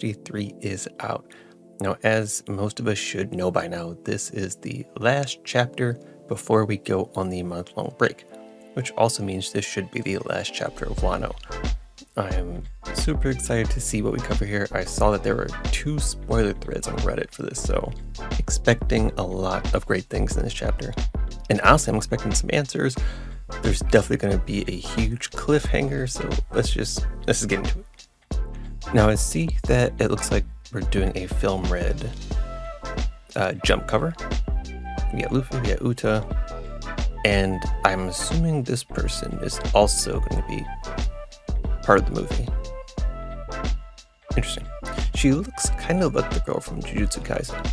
Tragedy 3 is out. Now, as most of us should know by now, this is the last chapter before we go on the month-long break, which also means this should be the last chapter of Wano. I am super excited to see what we cover here. I saw that there were 2 spoiler threads on Reddit for this, so expecting a lot of great things in this chapter. And honestly, I'm expecting some answers. There's definitely going to be a huge cliffhanger, so let's just get into it. Now I see that it looks like we're doing a film red jump cover. We got Luffy, we got Uta, and I'm assuming this person is also going to be part of the movie. Interesting. She looks kind of like the girl from Jujutsu Kaisen.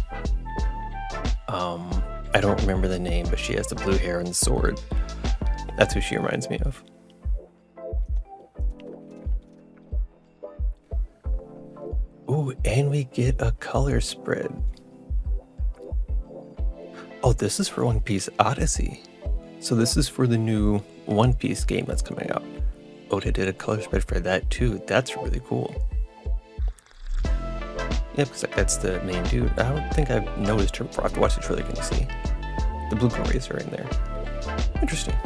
I don't remember the name, but she has the blue hair and the sword. That's who she reminds me of. Ooh, and we get a color spread. Oh, this is for One Piece Odyssey. So this is for the new One Piece game that's coming out. Oda did a color spread for that too. That's really cool. Yeah, because that's the main dude. I don't think I've noticed her before. I have to watch the trailer again to see. The blue rays are in there. Interesting.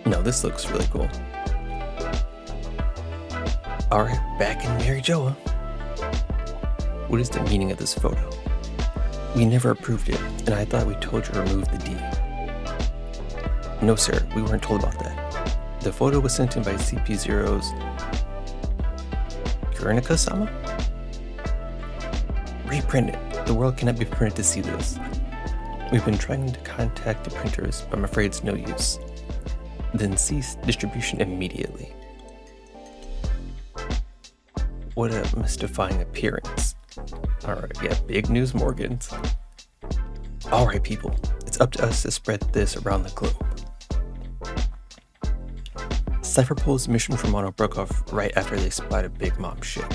No, this looks really cool. Alright, back in Mary Joa. What is the meaning of this photo? We never approved it, and I thought we told you to remove the D. No sir, we weren't told about that. The photo was sent in by CP0's Guernica-sama? Reprint it. The world cannot be printed to see this. We've been trying to contact the printers, but I'm afraid it's no use. Then cease distribution immediately. What a mystifying appearance. Alright, yeah, big news Morgans. Alright people, it's up to us to spread this around the globe. Cypherpole's mission from Wano broke off right after they spotted Big Mom's ship.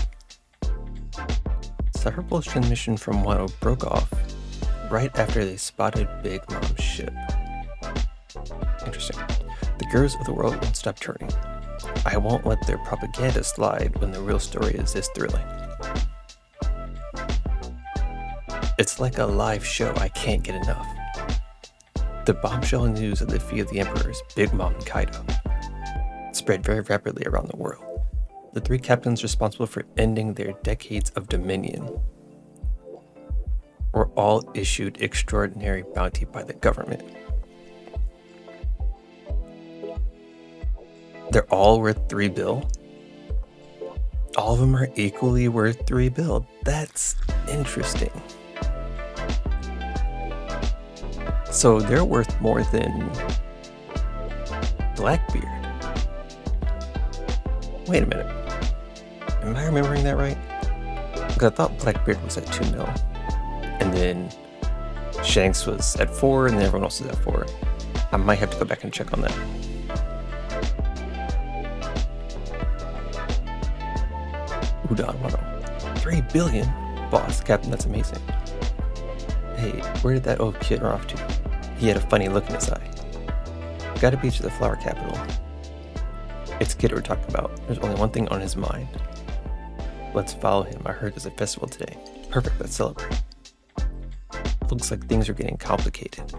Cypherpole's transmission from Wano broke off right after they spotted Big Mom's ship. Interesting. The gears of the world won't stop turning. I won't let their propaganda slide when the real story is this thrilling. It's like a live show I can't get enough. The bombshell news of the defeat of the Emperors, Big Mom and Kaido, spread very rapidly around the world. The 3 captains responsible for ending their decades of dominion were all issued extraordinary bounty by the government. They're all worth 3 bill. All of them are equally worth 3 bill. That's interesting. So they're worth more than Blackbeard. Wait a minute. Am I remembering that right? Because I thought Blackbeard was at 2 mil. And then Shanks was at 4, and then everyone else is at 4. I might have to go back and check on that. Udon Wano. 3 billion? Boss, Captain, that's amazing. Hey, where did that old kid run off to? He had a funny look in his eye. Gotta be to the flower capital. It's Kid we're talking about. There's only one thing on his mind. Let's follow him. I heard there's a festival today. Perfect, let's celebrate. Looks like things are getting complicated.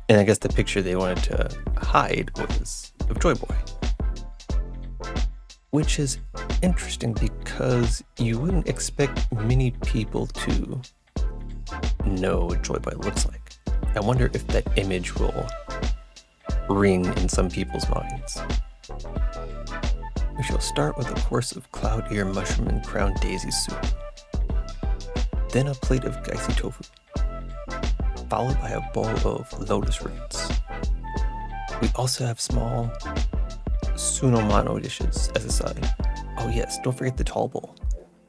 And I guess the picture they wanted to hide was of Joy Boy. Which is interesting because you wouldn't expect many people to know what Joy Boy looks like. I wonder if that image will ring in some people's minds. We shall start with a course of cloud ear mushroom and crown daisy soup. Then a plate of gaisi tofu, followed by a bowl of lotus roots. We also have small Sunomano dishes as a side. Oh yes, don't forget the tall bowl.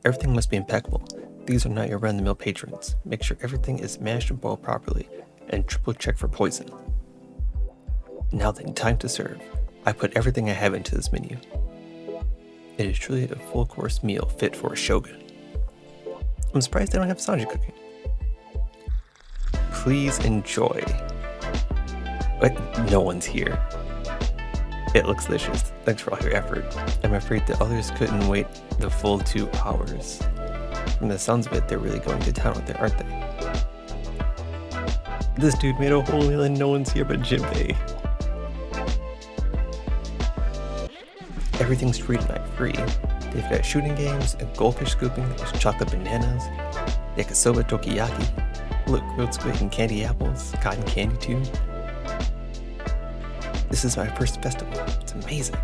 Everything must be impeccable. These are not your run-of-the-mill patrons. Make sure everything is mashed and boiled properly, and triple check for poison. Now then, time to serve. I put everything I have into this menu. It is truly a full-course meal fit for a shogun. I'm surprised they don't have Sanji cooking. Please enjoy. But no one's here. It looks delicious. Thanks for all your effort. I'm afraid the others couldn't wait the full 2 hours. From the sounds of it, they're really going to town with it, aren't they? This dude made a whole meal and no one's here but Jinbei. Everything's free tonight, free. They've got shooting games and goldfish scooping, there's chocolate bananas, yakisoba tokiyaki, look, grilled squid and candy apples, cotton candy too. This is my first festival. It's amazing.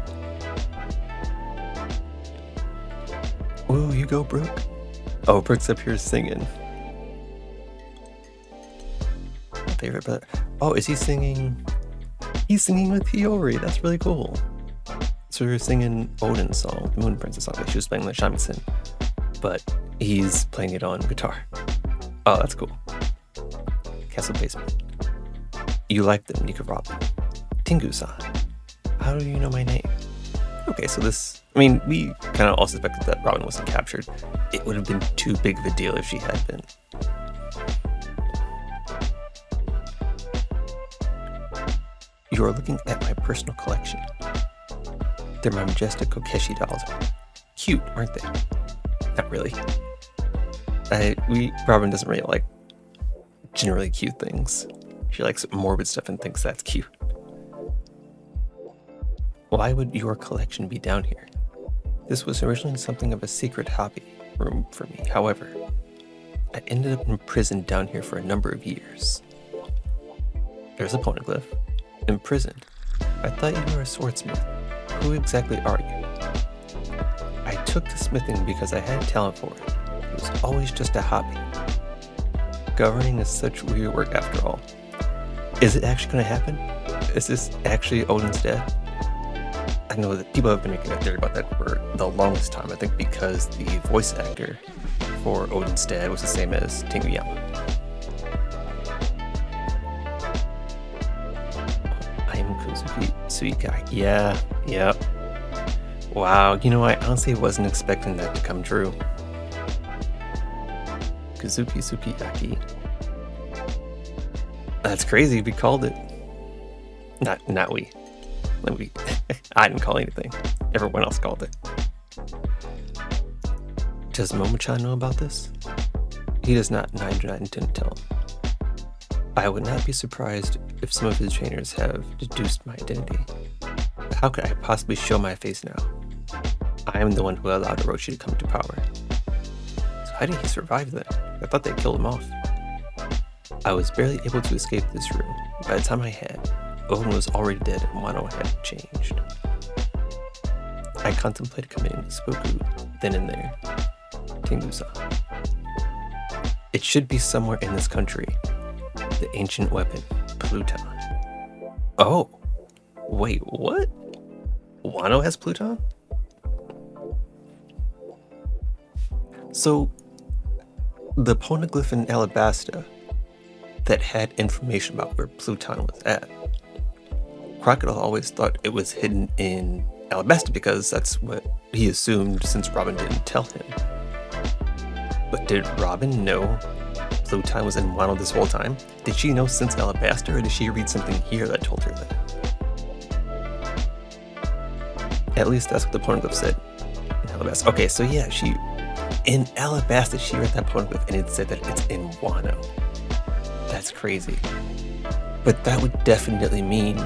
Ooh, you go, Brooke. Oh, Brooke's up here singing. My favorite brother. Oh, is he singing? He's singing with Hiyori. That's really cool. So we're singing Odin's song, the Moon Princess song that she was playing the shamisen, but he's playing it on guitar. Oh, that's cool. Castle Basement. You like them, Nika Robin. Tingu-san. How do you know my name? Okay, so this, I mean, we kind of all suspected that Robin wasn't captured. It would have been too big of a deal if she had been. You are looking at my personal collection. They're my majestic Kokeshi dolls. Cute, aren't they? Not really. Robin doesn't really like generally cute things. She likes morbid stuff and thinks that's cute. Why would your collection be down here? This was originally something of a secret hobby room for me. However, I ended up in prison down here for a number of years. There's a poneglyph. Imprisoned. I thought you were a swordsmith. Who exactly are you? I took to smithing because I had talent for it. It was always just a hobby. Governing is such weird work after all. Is it actually going to happen? Is this actually Odin's dad? I know that people have been making a theory about that for the longest time. I think because the voice actor for Odin's dad was the same as Tinguyama. I am Kozuki Suikai. Yeah, yep. Wow, you know, I honestly wasn't expecting that to come true. Kazuki Sukiyaki. That's crazy, we called it. Not we. I didn't call anything. Everyone else called it. Does Momo-chan know about this? He does not, and I do not intend to tell him. I would not be surprised if some of his trainers have deduced my identity. But how could I possibly show my face now? I am the one who allowed Orochi to come to power. So how did he survive then? I thought they killed him off. I was barely able to escape this room. By the time I had, Odin was already dead and Wano had changed. I contemplated committing seppuku then and there. Tengu-san. It should be somewhere in this country. The ancient weapon, Pluton. Oh! Wait, what? Wano has Pluton? So, the poneglyph in Alabasta that had information about where Pluton was at, Crocodile always thought it was hidden in Alabasta because that's what he assumed since Robin didn't tell him. But did Robin know Pluton was in Wano this whole time? Did she know since Alabasta, or did she read something here that told her that? At least that's what the poneglyph said in Alabasta. Okay, so yeah, in Alabasta she read that poneglyph and it said that it's in Wano. That's crazy. But that would definitely mean,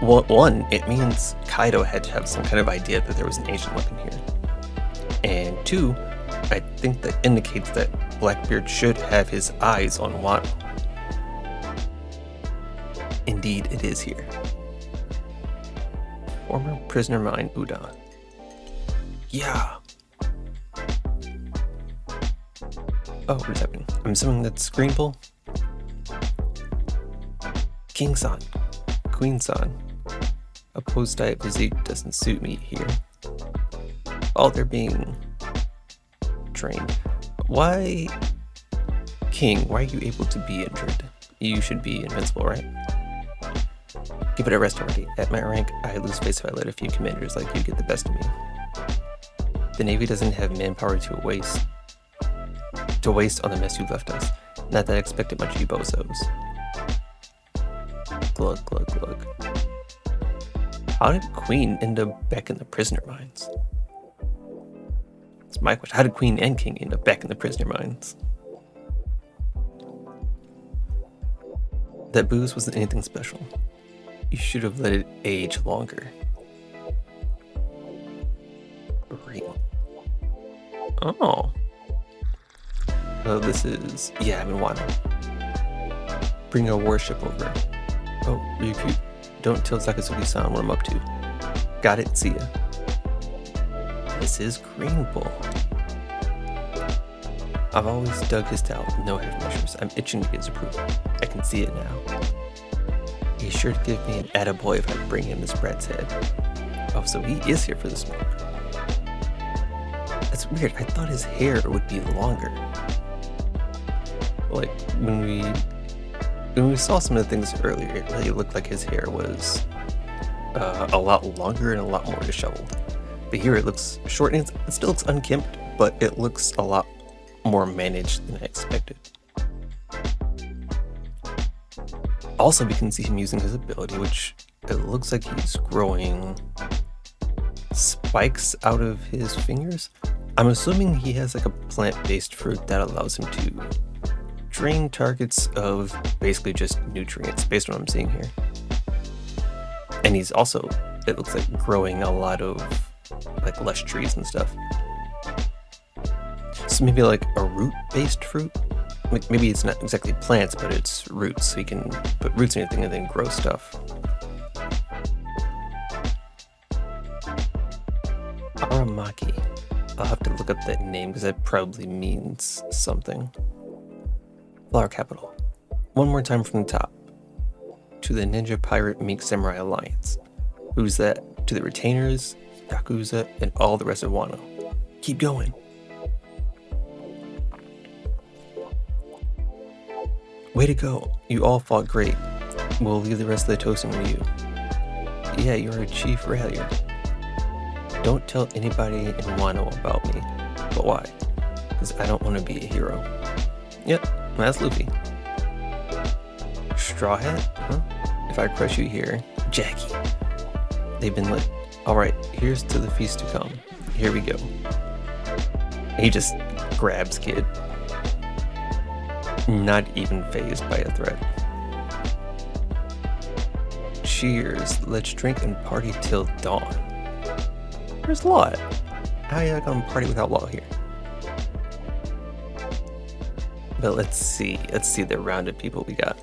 well, one, it means Kaido had to have some kind of idea that there was an ancient weapon here. And two, I think that indicates that Blackbeard should have his eyes on Wano. Indeed, it is here. Former prisoner mine, Udon. Yeah. Oh, what is happening? I'm assuming that's Green Bull. King-san. Queen-san. A post-diet physique doesn't suit me here. Oh, they're being trained. Why, King, why are you able to be injured? You should be invincible, right? Give it a rest already. At my rank, I lose face if I let a few commanders like you get the best of me. The Navy doesn't have manpower to waste on the mess you left us. Not that I expected much of you bozos. Glug, glug, glug. How did Queen end up back in the prisoner mines? That's my question. How did Queen and King end up back in the prisoner mines? That booze wasn't anything special. You should have let it age longer. Real. Oh. Oh, this is... Yeah, I'm in Wano. Bring a warship over. Oh, Ryukyu, don't tell Sakazuki-san what I'm up to. Got it, see ya. This is Green Bull. I've always dug his style with no half measures. I'm itching to get his approval. I can see it now. He's sure to give me an attaboy if I bring him this brat's head. Oh, so he is here for the smoke. That's weird. I thought his hair would be longer. Like, when we saw some of the things earlier, it really looked like his hair was a lot longer and a lot more disheveled. But here it looks short, and it still looks unkempt, but it looks a lot more managed than I expected. Also, we can see him using his ability, which it looks like he's growing spikes out of his fingers. I'm assuming he has like a plant-based fruit that allows him to drain targets of basically just nutrients, based on what I'm seeing here. And he's also, it looks like, growing a lot of like lush trees and stuff. So maybe like a root-based fruit? Like maybe it's not exactly plants, but it's roots, so you can put roots in anything and then grow stuff. Aramaki. I'll have to look up that name because that probably means something. Flower Capital. One more time from the top. To the Ninja Pirate Mink Samurai Alliance. Who's that? To the Retainers, Yakuza, and all the rest of Wano. Keep going. Way to go. You all fought great. We'll leave the rest of the toasting to you. Yeah, you're a chief rallier. Don't tell anybody in Wano about me. But why? Because I don't want to be a hero. Yep, that's Luffy. Straw Hat? Huh? If I crush you here, Jackie. They've been lit. Alright, here's to the feast to come. Here we go. And he just grabs Kid. Not even fazed by a threat. Cheers. Let's drink and party till dawn. Where's Law at? How you gonna party without Law here? But let's see the rounded people we got.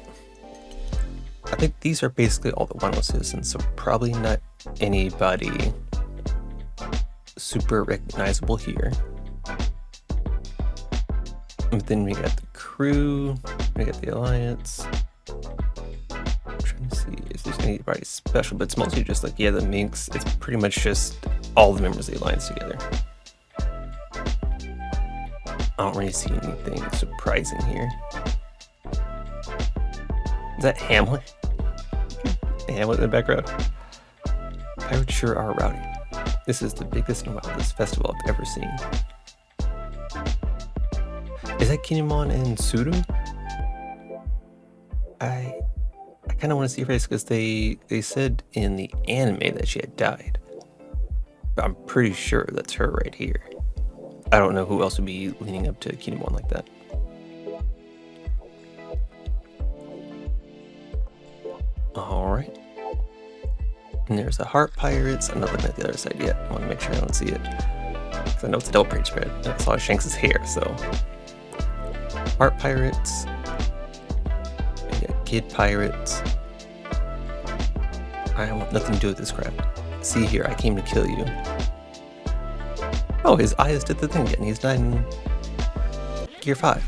I think these are basically all the Wano citizens, so probably not anybody super recognizable here. But then we got the crew, we got the alliance. I'm trying to see if there's anybody special, but it's mostly just like, yeah, the minks. It's pretty much just all the members of the alliance together. I don't really see anything surprising here. Is that Hamlet? Hamlet in the background. Pirates sure are rowdy. This is the biggest and wildest festival I've ever seen. Is that Kinemon and Suru? I kind of want to see her face because they said in the anime that she had died. But I'm pretty sure that's her right here. I don't know who else would be leaning up to Kinemon like that. Alright. And there's the Heart Pirates. I'm not looking at the other side yet. I want to make sure I don't see it. Because I know it's a double page spread. I saw Shanks' hair, so. Heart Pirates. We got Kid Pirates. I want nothing to do with this crap. See here, I came to kill you. Oh, his eyes did the thing again. He's died in Gear 5.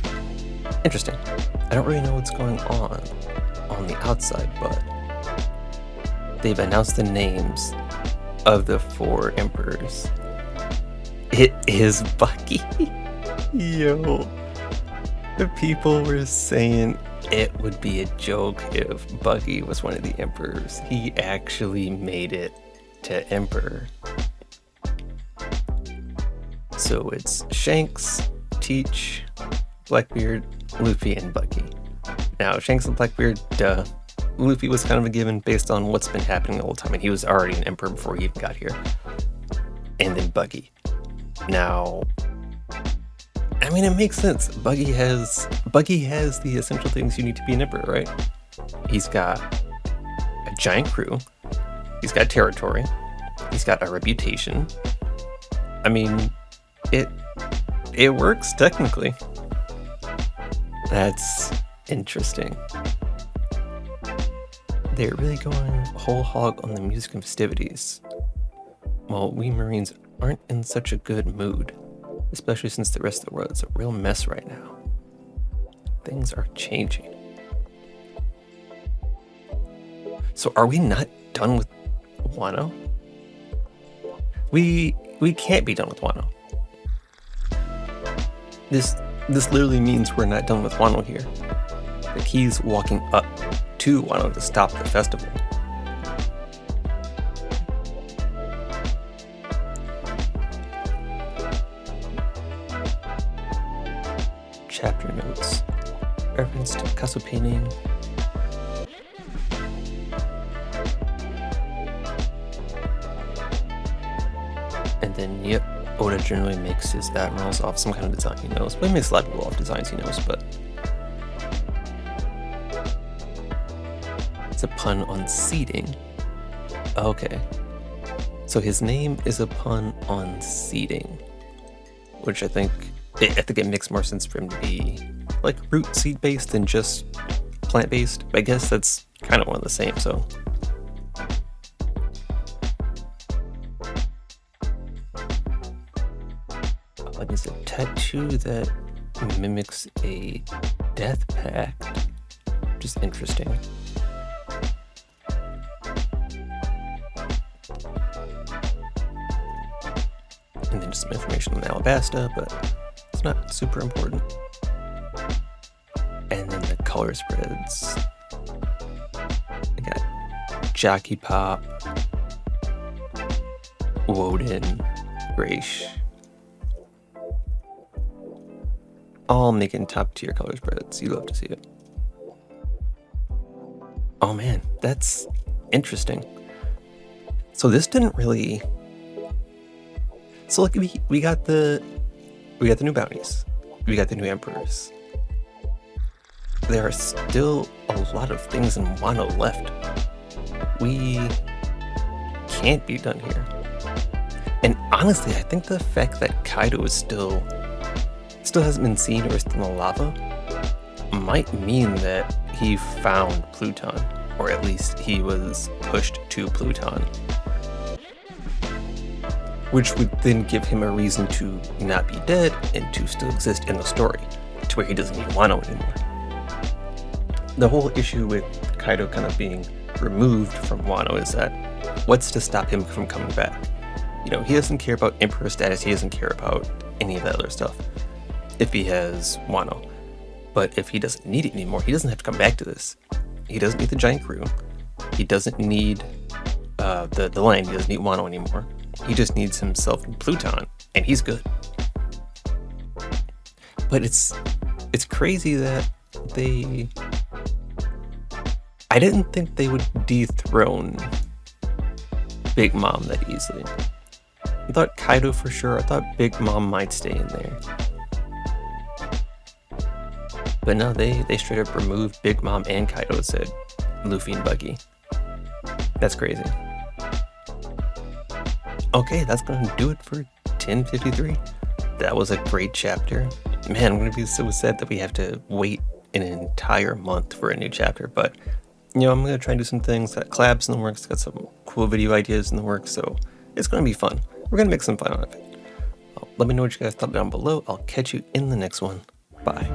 Interesting. I don't really know what's going on the outside, but they've announced the names of the 4 emperors. It is Bucky. Yo. The people were saying it would be a joke if Bucky was one of the emperors. He actually made it to emperor. So it's Shanks, Teach, Blackbeard, Luffy, and Bucky. Now, Shanks and Blackbeard, duh. Luffy was kind of a given based on what's been happening the whole time, and he was already an emperor before he even got here. And then Buggy. Now, I mean, it makes sense. Buggy has the essential things you need to be an emperor, right? He's got a giant crew. He's got territory. He's got a reputation. I mean, it works technically. That's interesting. They're really going whole hog on the music and festivities. Well, we Marines aren't in such a good mood, especially since the rest of the world is a real mess right now. Things are changing. So are we not done with Wano? We can't be done with Wano. This literally means we're not done with Wano here. The key's walking up to Wano to stop the festival. Chapter notes. Reference to Picasso painting. And then, yep, Oda generally makes his admirals off some kind of design he knows. But he makes a lot of people off designs he knows, but it's a pun on seeding. Okay. So his name is a pun on seeding, which I think it makes more sense for him to be like root seed based than just plant based. I guess that's kind of one of the same, so. Like it's a tattoo that mimics a death pact, which is interesting. And then just some information on Alabasta, but it's not super important. And then the color spreads. I got Jockey Pop, Woden, Graish. All making top tier color spreads. You love to see it. Oh man, that's interesting. So this didn't really. So like we got the new bounties. We got the new emperors. There are still a lot of things in Wano left. We can't be done here. And honestly, I think the fact that Kaido is still hasn't been seen or is still in the lava might mean that he found Pluton, or at least he was pushed to Pluton, which would then give him a reason to not be dead and to still exist in the story, to where he doesn't need Wano anymore. The whole issue with Kaido kind of being removed from Wano is that what's to stop him from coming back? You know, he doesn't care about Emperor status, he doesn't care about any of that other stuff if he has Wano. But if he doesn't need it anymore, he doesn't have to come back to this. He doesn't need the giant crew. He doesn't need the land. He doesn't need Wano anymore. He just needs himself in Pluton, and he's good. But it's crazy that I didn't think they would dethrone Big Mom that easily. I thought Kaido for sure. I thought Big Mom might stay in there. But no, they straight up removed Big Mom and Kaido and said Luffy and Buggy. That's crazy. Okay, that's gonna do it for 1053. That was a great chapter. Man, I'm gonna be so sad that we have to wait an entire month for a new chapter, but you know, I'm gonna try and do some things. Got collabs in the works, got some cool video ideas in the works, so it's gonna be fun. We're gonna make some fun out of it. Let me know what you guys thought down below. I'll catch you in the next one. Bye.